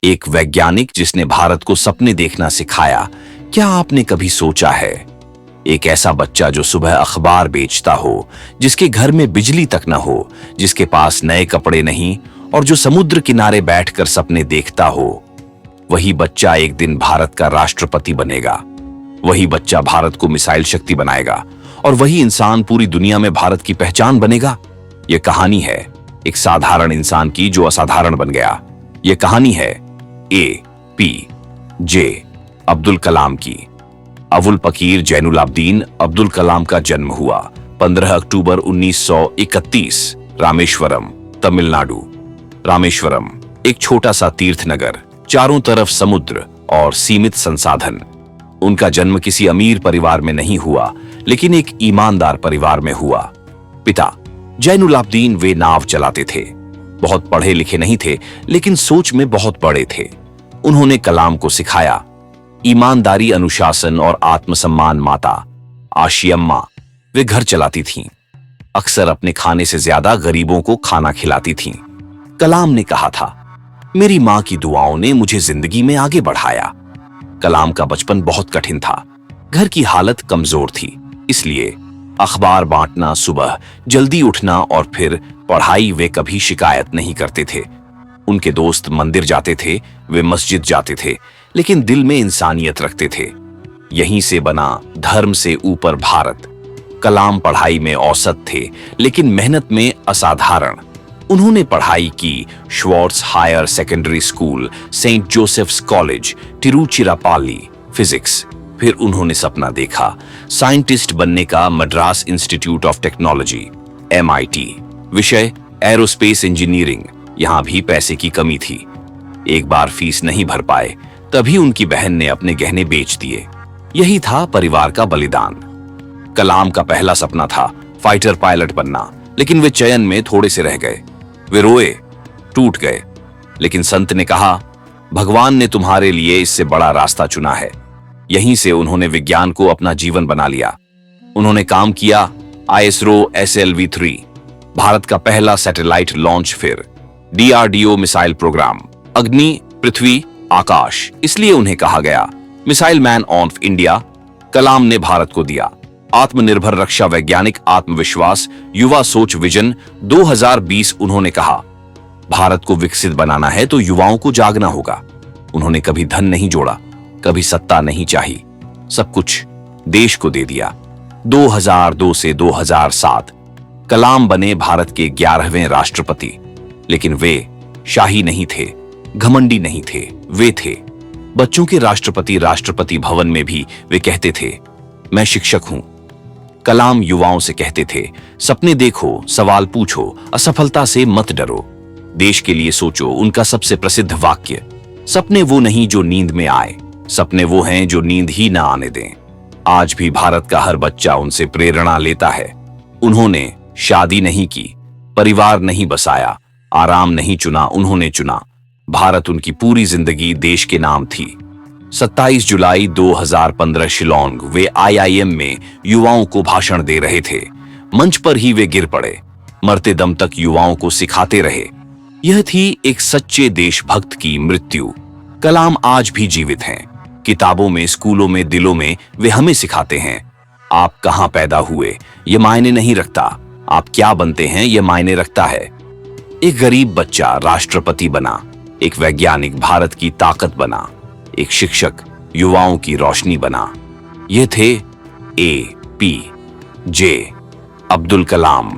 एक वैज्ञानिक जिसने भारत को सपने देखना सिखाया। क्या आपने कभी सोचा है, एक ऐसा बच्चा जो सुबह अखबार बेचता हो, जिसके घर में बिजली तक न हो, जिसके पास नए कपड़े नहीं और जो समुद्र किनारे बैठकर सपने देखता हो, वही बच्चा एक दिन भारत का राष्ट्रपति बनेगा। वही बच्चा भारत को मिसाइल शक्ति बनाएगा और वही इंसान पूरी दुनिया में भारत की पहचान बनेगा। यह कहानी है एक साधारण इंसान की जो असाधारण बन गया। यह कहानी है APJ अब्दुल कलाम की। अवुल पकीर जैनुलाब्दीन अब्दुल कलाम का जन्म हुआ 15 अक्टूबर 1931 रामेश्वरम, तमिलनाडु। रामेश्वरम एक छोटा सा तीर्थ नगर, चारों तरफ समुद्र और सीमित संसाधन। उनका जन्म किसी अमीर परिवार में नहीं हुआ, लेकिन एक ईमानदार परिवार में हुआ। पिता जैनुलाब्दीन वे नाव चलाते थे। बहुत पढ़े लिखे नहीं थे, लेकिन सोच में बहुत बड़े थे। उन्होंने कलाम को सिखाया ईमानदारी, अनुशासन और आत्मसम्मान। माता आशियम्मा वे घर चलाती थीं, अक्सर अपने खाने से ज्यादा गरीबों को खाना खिलाती थीं। कलाम ने कहा था, मेरी मां की दुआओं ने मुझे जिंदगी में आगे बढ़ाया। कलाम का बचपन बहुत कठिन था। घर की हालत कमजोर थी, इसलिए अखबार बांटना, सुबह जल्दी उठना और फिर पढ़ाई, वे कभी शिकायत नहीं करते थे। उनके दोस्त मंदिर जाते थे, वे मस्जिद जाते थे, लेकिन दिल में इंसानियत रखते थे। यहीं से बना धर्म से ऊपर भारत। कलाम पढ़ाई में औसत थे, लेकिन मेहनत में असाधारण। उन्होंने पढ़ाई की Schwartz higher secondary school, saint Joseph's college, Tiruchirappalli, physics. फिर उन्होंने सपना देखा साइंटिस्ट बनने का, Madras institute of technology MIT, विषय एरोस्पेस इंजीनियरिंग। यहां भी पैसे की कमी थी। एक बार फीस नहीं भर पाए, तभी उनकी बहन ने अपने गहने बेच दिए। यही था परिवार का बलिदान। कलाम का पहला सपना था फाइटर पायलट बनना, लेकिन वे चयन में थोड़े से रह गए। वे रोए, टूट गए, लेकिन संत ने कहा, भगवान ने तुम्हारे लिए इससे बड़ा रास्ता चुना है। यहीं से उन्होंने विज्ञान को अपना जीवन बना लिया। उन्होंने काम किया ISRO SLV-3, भारत का पहला सैटेलाइट लॉन्च, फिर DRDO मिसाइल प्रोग्राम, अग्नि, पृथ्वी, आकाश। इसलिए उन्हें कहा गया मिसाइल मैन ऑफ इंडिया। कलाम ने भारत को दिया आत्मनिर्भर रक्षा वैज्ञानिक, आत्मविश्वास, युवा सोच, विजन 2020। उन्होंने कहा, भारत को विकसित बनाना है तो युवाओं को जागना होगा। उन्होंने कभी धन नहीं जोड़ा, कभी सत्ता नहीं चाही, सब कुछ देश को दे दिया। 2002 से 2007 कलाम बने भारत के 11वें राष्ट्रपति। लेकिन वे शाही नहीं थे, घमंडी नहीं थे। वे थे बच्चों के राष्ट्रपति। राष्ट्रपति भवन में भी वे कहते थे, मैं शिक्षक हूं। कलाम युवाओं से कहते थे, सपने देखो, सवाल पूछो, असफलता से मत डरो, देश के लिए सोचो। उनका सबसे प्रसिद्ध वाक्य, सपने वो नहीं जो नींद में आए, सपने वो हैं जो नींद ही ना आने दें। आज भी भारत का हर बच्चा उनसे प्रेरणा लेता है। उन्होंने शादी नहीं की, परिवार नहीं बसाया, आराम नहीं चुना, उन्होंने चुना भारत। उनकी पूरी जिंदगी देश के नाम थी। 27 जुलाई 2015 शिलोंग, वे IIM में युवाओं को भाषण दे रहे थे। मंच पर ही वे गिर पड़े, मरते दम तक युवाओं को सिखाते रहे। यह थी एक सच्चे देशभक्त की मृत्यु। कलाम आज भी जीवित हैं, किताबों में, स्कूलों में, दिलों में। वे हमें सिखाते हैं, आप कहां पैदा हुए ये मायने नहीं रखता, आप क्या बनते हैं ये मायने रखता है। एक गरीब बच्चा राष्ट्रपति बना, एक वैज्ञानिक भारत की ताकत बना, एक शिक्षक युवाओं की रोशनी बना। ये थे APJ अब्दुल कलाम।